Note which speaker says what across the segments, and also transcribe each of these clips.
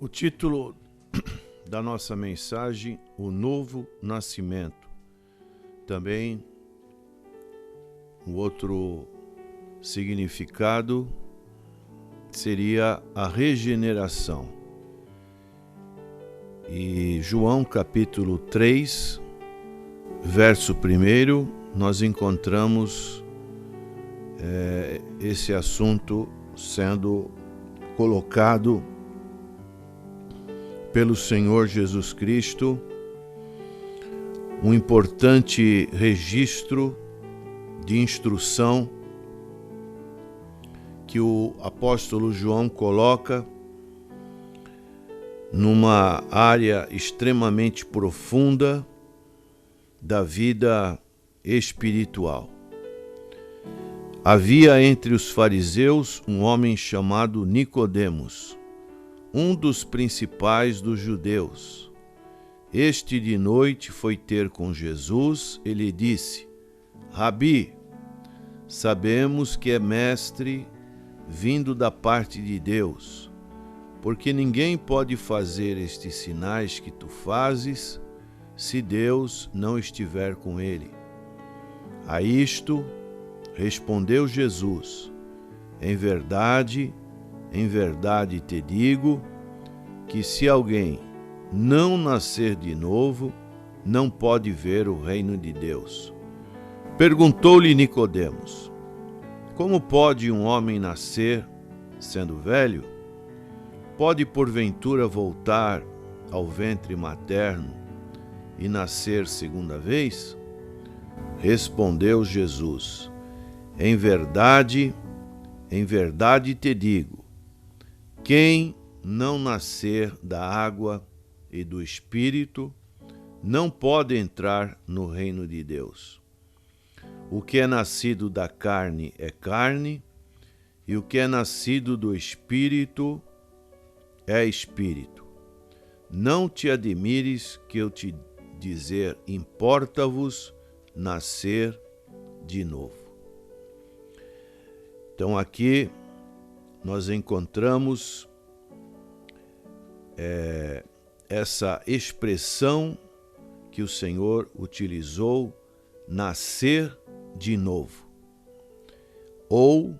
Speaker 1: O título da nossa mensagem, o novo nascimento. Também o outro significado seria a regeneração. E João capítulo 3, verso 1, nós encontramos esse assunto sendo colocado pelo Senhor Jesus Cristo, um importante registro de instrução que o apóstolo João coloca numa área extremamente profunda da vida espiritual. Havia entre os fariseus um homem chamado Nicodemos, um dos principais dos judeus. Este de noite foi ter com Jesus e lhe disse: Rabi, sabemos que é mestre vindo da parte de Deus, porque ninguém pode fazer estes sinais que tu fazes se Deus não estiver com ele. A isto respondeu Jesus: em verdade te digo que se alguém não nascer de novo, não pode ver o reino de Deus. Perguntou-lhe Nicodemos: como pode um homem nascer sendo velho? Pode porventura voltar ao ventre materno e nascer segunda vez? Respondeu Jesus: em verdade te digo, quem não nascer da água e do Espírito não pode entrar no reino de Deus. O que é nascido da carne é carne, e o que é nascido do Espírito é Espírito. Não te admires que eu te dizer, importa-vos nascer de novo. Então aqui nós encontramos essa expressão que o Senhor utilizou, nascer de novo. Ou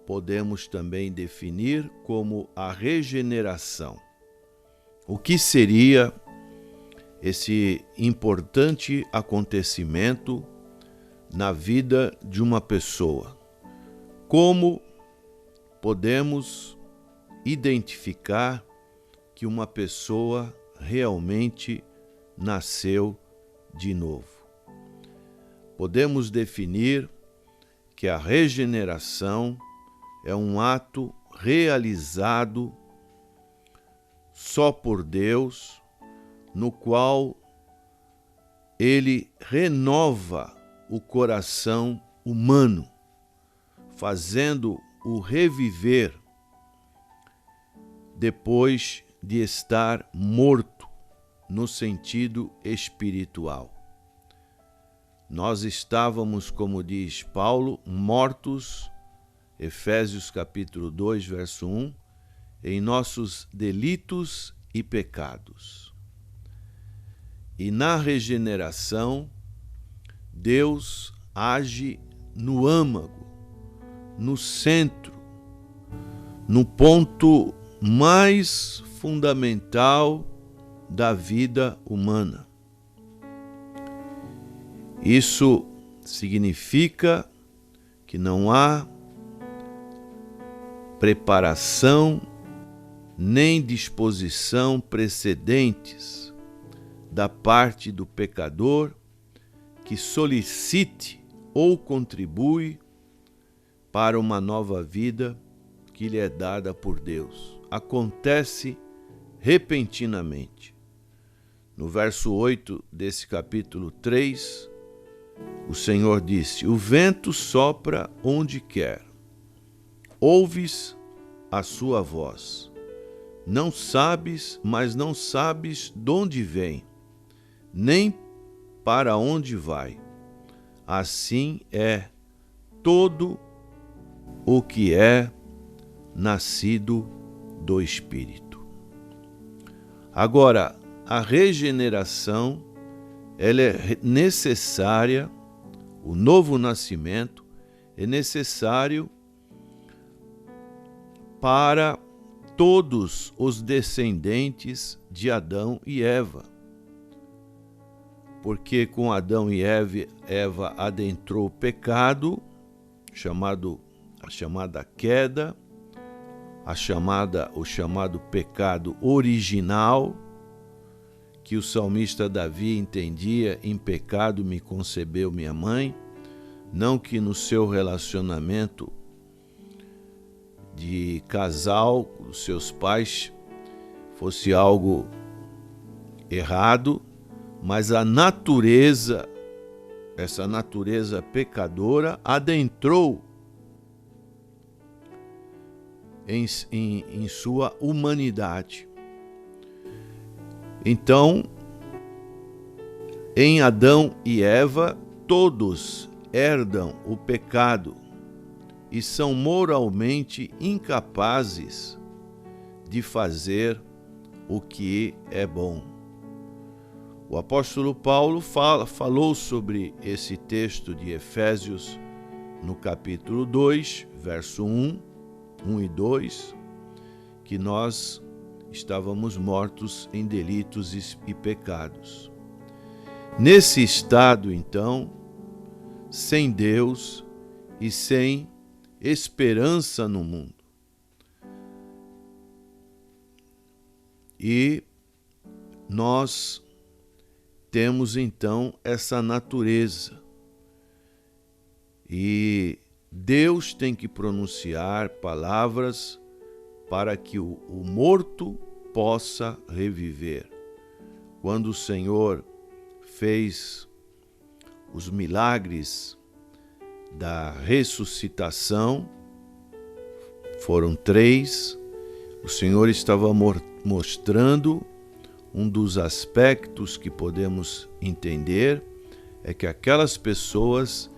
Speaker 1: podemos também definir como a regeneração. O que seria esse importante acontecimento na vida de uma pessoa? Como podemos identificar que uma pessoa realmente nasceu de novo? Podemos definir que a regeneração é um ato realizado só por Deus, no qual Ele renova o coração humano, fazendo-o reviver depois de estar morto no sentido espiritual. Nós estávamos, como diz Paulo, mortos, Efésios capítulo 2, verso 1, em nossos delitos e pecados. E na regeneração, Deus age no âmago, no centro, no ponto mais fundamental da vida humana. Isso significa que não há preparação nem disposição precedentes da parte do pecador que solicite ou contribui para uma nova vida que lhe é dada por Deus. Acontece repentinamente. No verso 8 desse capítulo 3, o Senhor disse: o vento sopra onde quer, ouves a sua voz. Não sabes de onde vem, nem para onde vai. Assim é todo o que é nascido do Espírito. Agora, a regeneração, ela é necessária, o novo nascimento é necessário para todos os descendentes de Adão e Eva. Porque com Adão e Eva adentrou o pecado, a chamada queda, o chamado pecado original, que o salmista Davi entendia: em pecado me concebeu minha mãe. Não que no seu relacionamento de casal com seus pais fosse algo errado, mas a natureza, essa natureza pecadora, adentrou em sua humanidade. Então, em Adão e Eva, todos herdam o pecado e são moralmente incapazes de fazer o que é bom. O apóstolo Paulo falou sobre esse texto de Efésios no capítulo 2, verso 1 e 2, que nós estávamos mortos em delitos e pecados. Nesse estado, então, sem Deus e sem esperança no mundo. E nós temos então essa natureza. E Deus tem que pronunciar palavras para que o morto possa reviver. Quando o Senhor fez os milagres da ressuscitação, foram 3, o Senhor estava mostrando um dos aspectos que podemos entender, é que aquelas pessoas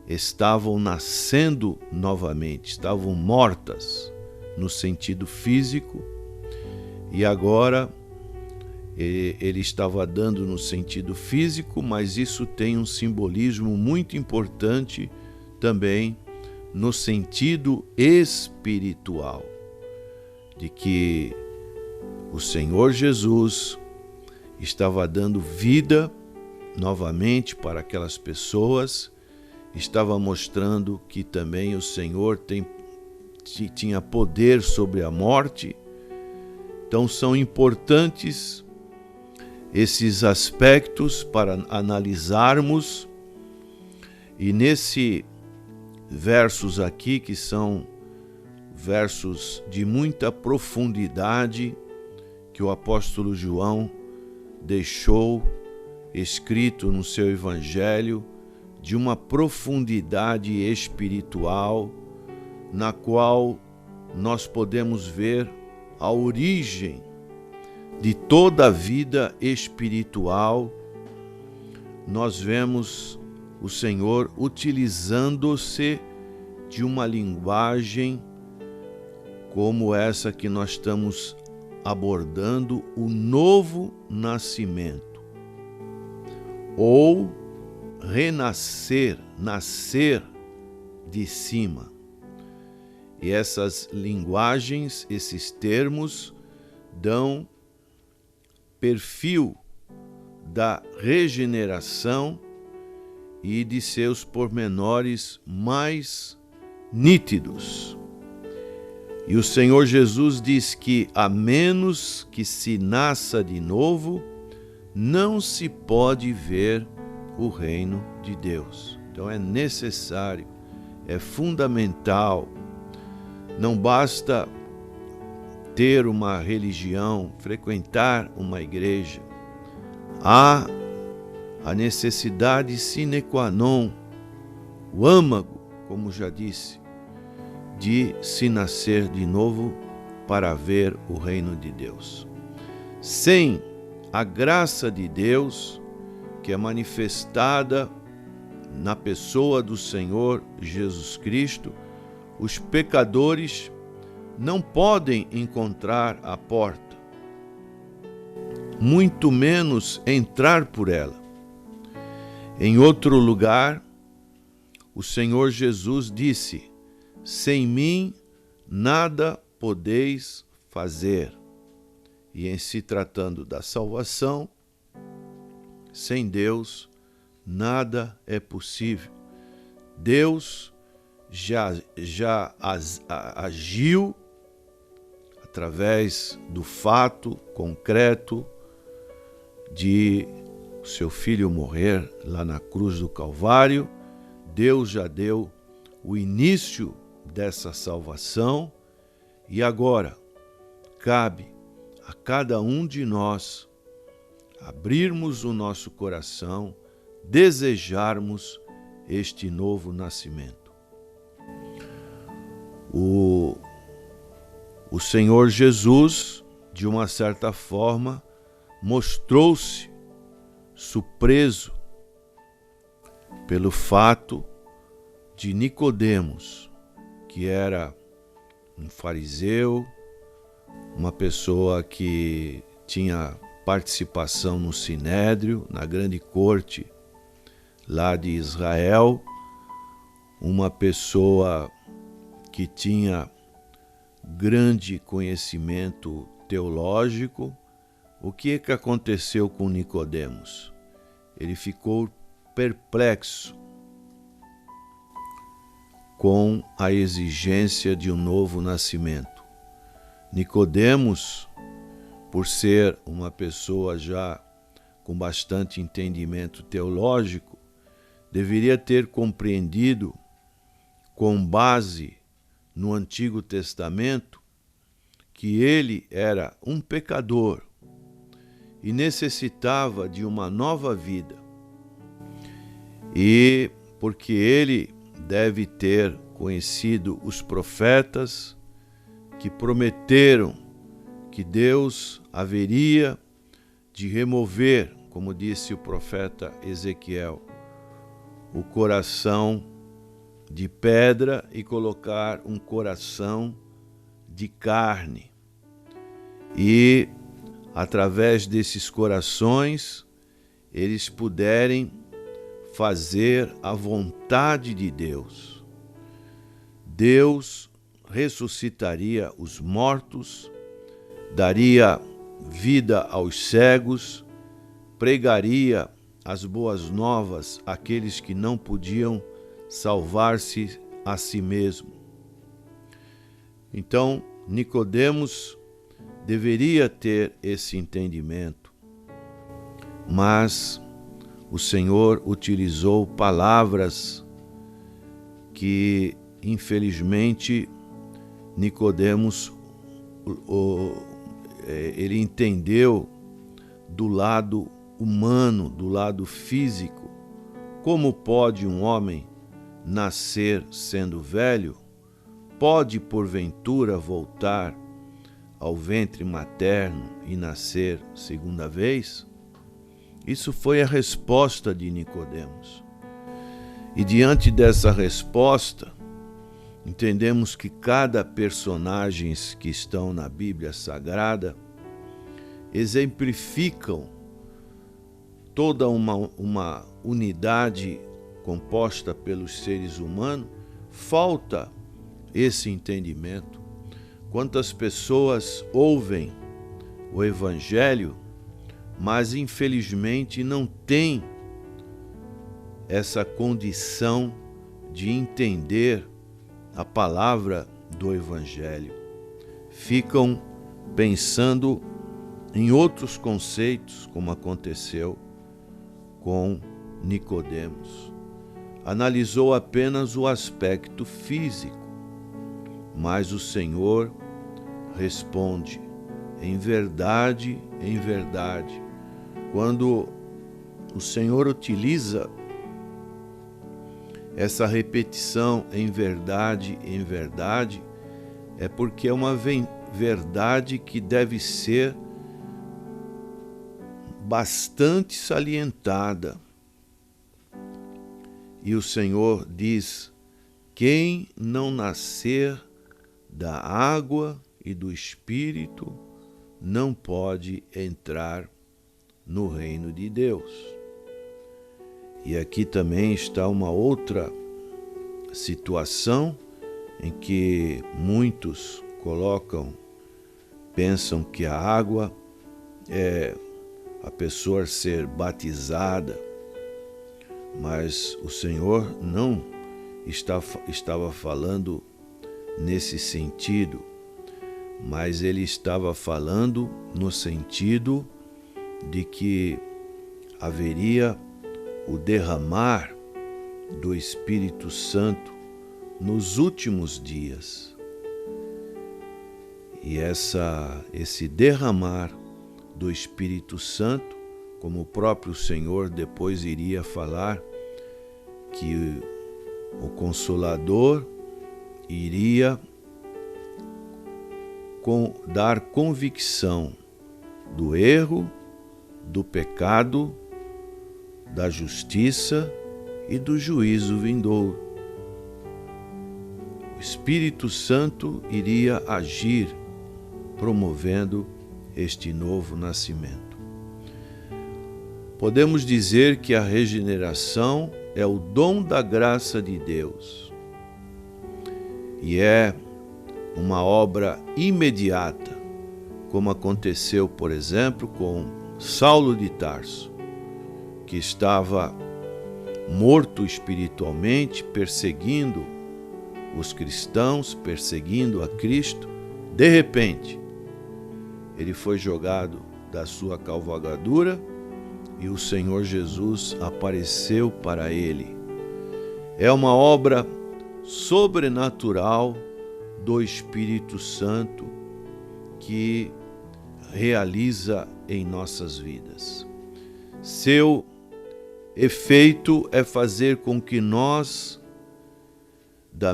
Speaker 1: estavam nascendo novamente, estavam mortas no sentido físico, e agora ele estava dando no sentido físico, mas isso tem um simbolismo muito importante também no sentido espiritual, de que o Senhor Jesus estava dando vida novamente para aquelas pessoas, estava mostrando que também o Senhor tinha poder sobre a morte. Então são importantes esses aspectos para analisarmos, e nesse versos aqui, que são versos de muita profundidade, que o apóstolo João deixou escrito no seu evangelho, de uma profundidade espiritual, na qual nós podemos ver a origem de toda a vida espiritual. Nós vemos o Senhor utilizando-se de uma linguagem como essa que nós estamos abordando, o novo nascimento, ou renascer, nascer de cima. E essas linguagens, esses termos, dão perfil da regeneração e de seus pormenores mais nítidos. E o Senhor Jesus diz que, a menos que se nasça de novo, não se pode ver o reino de Deus. Então é necessário, é fundamental. Não basta ter uma religião, frequentar uma igreja. Há a necessidade sine qua non, o âmago, como já disse, de se nascer de novo para ver o reino de Deus. Sem a graça de Deus, que é manifestada na pessoa do Senhor Jesus Cristo, os pecadores não podem encontrar a porta, muito menos entrar por ela. Em outro lugar, o Senhor Jesus disse: sem mim nada podeis fazer. E em se tratando da salvação, sem Deus nada é possível. Deus já agiu através do fato concreto de seu filho morrer lá na cruz do Calvário. Deus já deu o início dessa salvação e agora cabe a cada um de nós abrirmos o nosso coração, desejarmos este novo nascimento. O Senhor Jesus, de uma certa forma, mostrou-se surpreso pelo fato de Nicodemos, que era um fariseu, uma pessoa que tinha participação no Sinédrio, na grande corte lá de Israel, uma pessoa que tinha grande conhecimento teológico. O que aconteceu com Nicodemos? Ele ficou perplexo com a exigência de um novo nascimento. Nicodemos, por ser uma pessoa já com bastante entendimento teológico, deveria ter compreendido, com base no Antigo Testamento, que ele era um pecador e necessitava de uma nova vida. E porque ele deve ter conhecido os profetas que prometeram que Deus haveria de remover, como disse o profeta Ezequiel, o coração de pedra e colocar um coração de carne. E através desses corações eles puderem fazer a vontade de Deus. Deus ressuscitaria os mortos, daria vida aos cegos, pregaria as boas novas àqueles que não podiam salvar-se a si mesmo. Então, Nicodemos deveria ter esse entendimento, mas o Senhor utilizou palavras que, infelizmente, Nicodemos ele entendeu do lado humano, do lado físico. Como pode um homem nascer sendo velho? Pode, porventura, voltar ao ventre materno e nascer segunda vez? Isso foi a resposta de Nicodemos. E diante dessa resposta, entendemos que cada personagem que estão na Bíblia Sagrada exemplificam toda uma unidade composta pelos seres humanos. Falta esse entendimento. Quantas pessoas ouvem o Evangelho, mas infelizmente não têm essa condição de entender a palavra do Evangelho. Ficam pensando em outros conceitos, como aconteceu com Nicodemos. Analisou apenas o aspecto físico, mas o Senhor responde: em verdade, quando o Senhor utiliza essa repetição em verdade, é porque é uma verdade que deve ser bastante salientada. E o Senhor diz: quem não nascer da água e do Espírito não pode entrar no reino de Deus. E aqui também está uma outra situação em que muitos pensam que a água é a pessoa ser batizada, mas o Senhor não estava falando nesse sentido, mas ele estava falando no sentido de que haveria o derramar do Espírito Santo nos últimos dias. E esse derramar do Espírito Santo, como o próprio Senhor depois iria falar, que o Consolador iria dar convicção do erro, do pecado, da justiça e do juízo vindouro. O Espírito Santo iria agir, promovendo este novo nascimento. Podemos dizer que a regeneração é o dom da graça de Deus e é uma obra imediata, como aconteceu, por exemplo, com Saulo de Tarso, que estava morto espiritualmente, perseguindo os cristãos, perseguindo a Cristo. De repente, ele foi jogado da sua cavalgadura e o Senhor Jesus apareceu para ele. É uma obra sobrenatural do Espírito Santo que realiza em nossas vidas. Seu efeito é fazer com que nós, da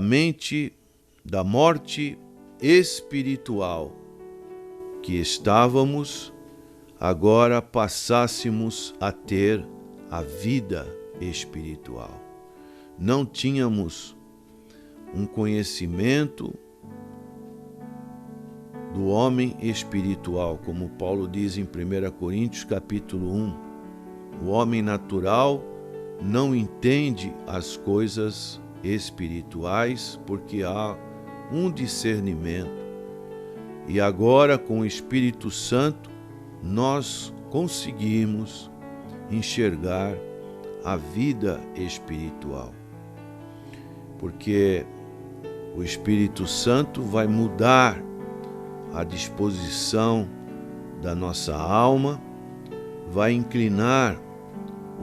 Speaker 1: morte espiritual que estávamos, agora passássemos a ter a vida espiritual. Não tínhamos um conhecimento do homem espiritual, como Paulo diz em 1 Coríntios capítulo 1. O homem natural não entende as coisas espirituais porque há um discernimento. E agora, com o Espírito Santo, nós conseguimos enxergar a vida espiritual. Porque o Espírito Santo vai mudar a disposição da nossa alma, vai inclinar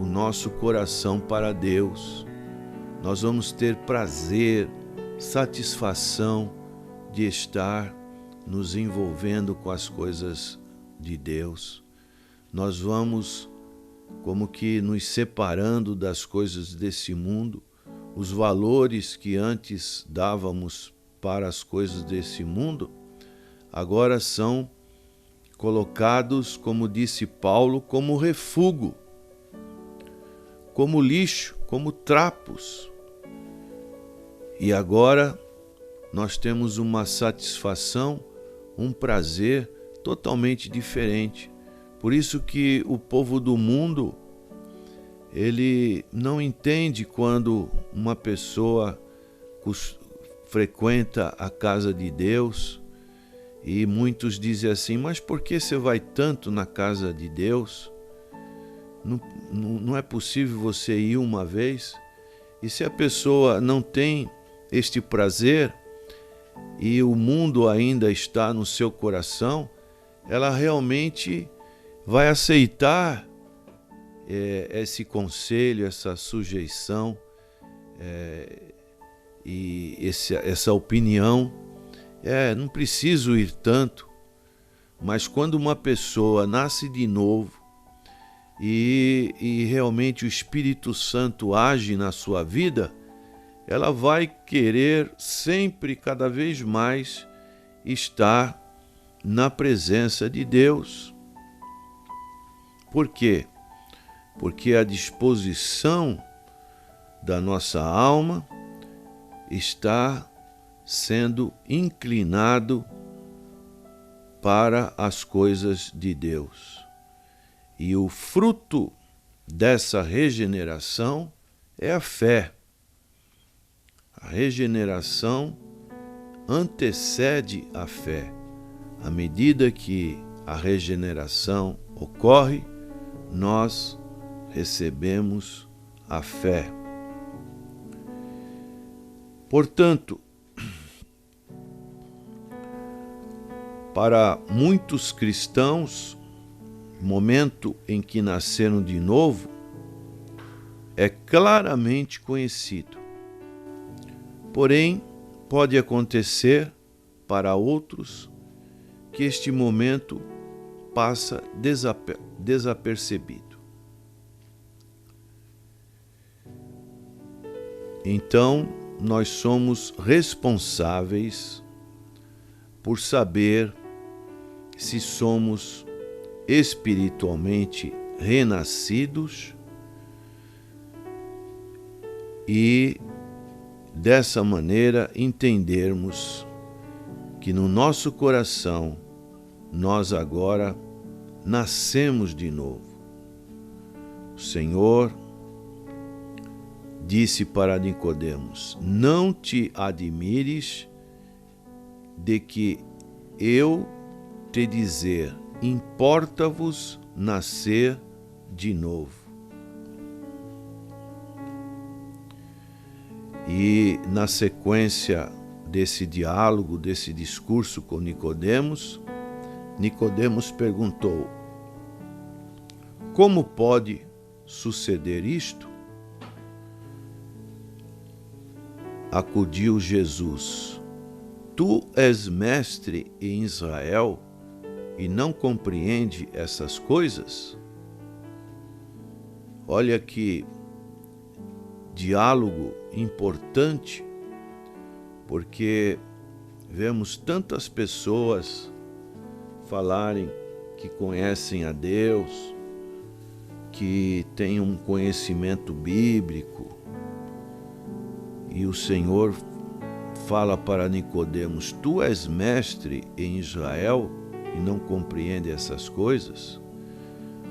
Speaker 1: o nosso coração para Deus. Nós vamos ter prazer, satisfação de estar nos envolvendo com as coisas de Deus. Nós vamos como que nos separando das coisas desse mundo. Os valores que antes dávamos para as coisas desse mundo, agora são colocados, como disse Paulo, como refúgio, como lixo, como trapos. E agora nós temos uma satisfação, um prazer totalmente diferente. Por isso que o povo do mundo, ele não entende quando uma pessoa frequenta a casa de Deus, e muitos dizem assim: mas por que você vai tanto na casa de Deus? Não é possível você ir uma vez? E se a pessoa não tem este prazer e o mundo ainda está no seu coração, ela realmente vai aceitar esse conselho, essa sujeição e essa opinião. Não preciso ir tanto. Mas quando uma pessoa nasce de novo e realmente o Espírito Santo age na sua vida, ela vai querer sempre, cada vez mais, estar na presença de Deus. Por quê? Porque a disposição da nossa alma está sendo inclinado para as coisas de Deus. E o fruto dessa regeneração é a fé. A regeneração antecede a fé. À medida que a regeneração ocorre, nós recebemos a fé. Portanto, para muitos cristãos, o momento em que nasceram de novo é claramente conhecido. Porém, pode acontecer para outros que este momento passa desapercebido. Então, nós somos responsáveis por saber se somos espiritualmente renascidos e, dessa maneira, entendermos que no nosso coração nós agora nascemos de novo. O Senhor disse para Nicodemos: não te admires de que eu te dizer, importa-vos nascer de novo. E na sequência desse diálogo, desse discurso com Nicodemos, Nicodemos perguntou: como pode suceder isto? Acudiu Jesus: tu és mestre em Israel e não compreende essas coisas? Olha que diálogo importante, porque vemos tantas pessoas falarem que conhecem a Deus, que têm um conhecimento bíblico, e o Senhor fala para Nicodemos: tu és mestre em Israel e não compreende essas coisas?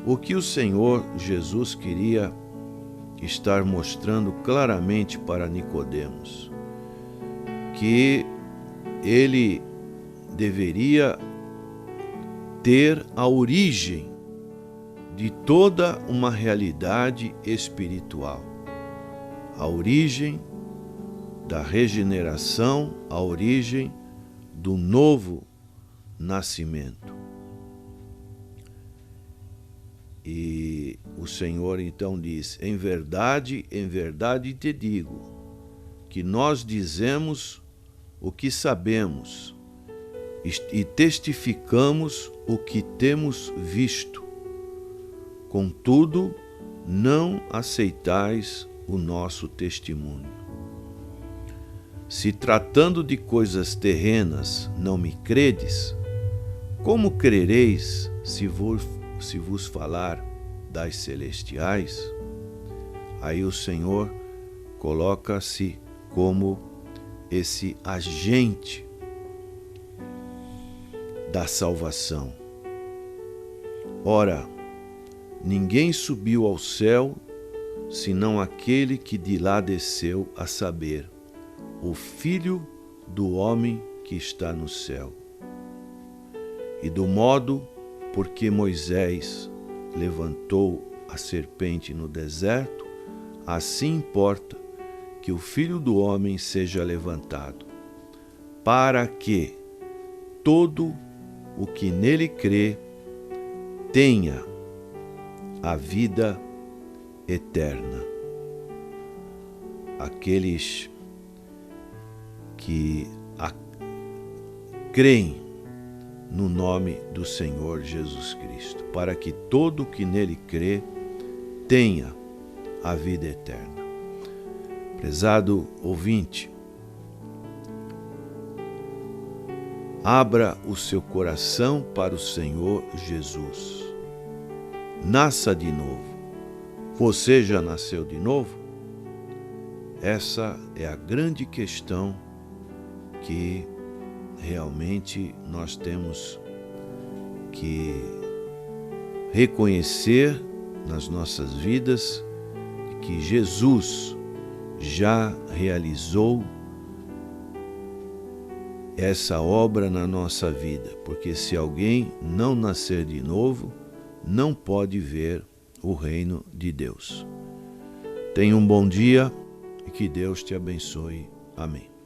Speaker 1: O que o Senhor Jesus queria estar mostrando claramente para Nicodemos? Que ele deveria ter a origem de toda uma realidade espiritual, a origem da regeneração, a origem do novo nascimento. E o Senhor então diz: em verdade te digo, que nós dizemos o que sabemos e testificamos o que temos visto. Contudo, não aceitais o nosso testemunho. Se tratando de coisas terrenas não me credes, como crereis se vos falar das celestiais? Aí o Senhor coloca-se como esse agente da salvação. Ora, ninguém subiu ao céu, senão aquele que de lá desceu, a saber, o Filho do homem que está no céu. E do modo por que Moisés levantou a serpente no deserto, assim importa que o Filho do homem seja levantado, para que todo o que nele crê tenha a vida eterna. Aqueles que creem no nome do Senhor Jesus Cristo, para que todo o que nele crê tenha a vida eterna. Prezado ouvinte, abra o seu coração para o Senhor Jesus. Nasça de novo. Você já nasceu de novo? Essa é a grande questão que realmente nós temos que reconhecer nas nossas vidas que Jesus já realizou essa obra na nossa vida, porque se alguém não nascer de novo, não pode ver o reino de Deus. Tenha um bom dia e que Deus te abençoe. Amém.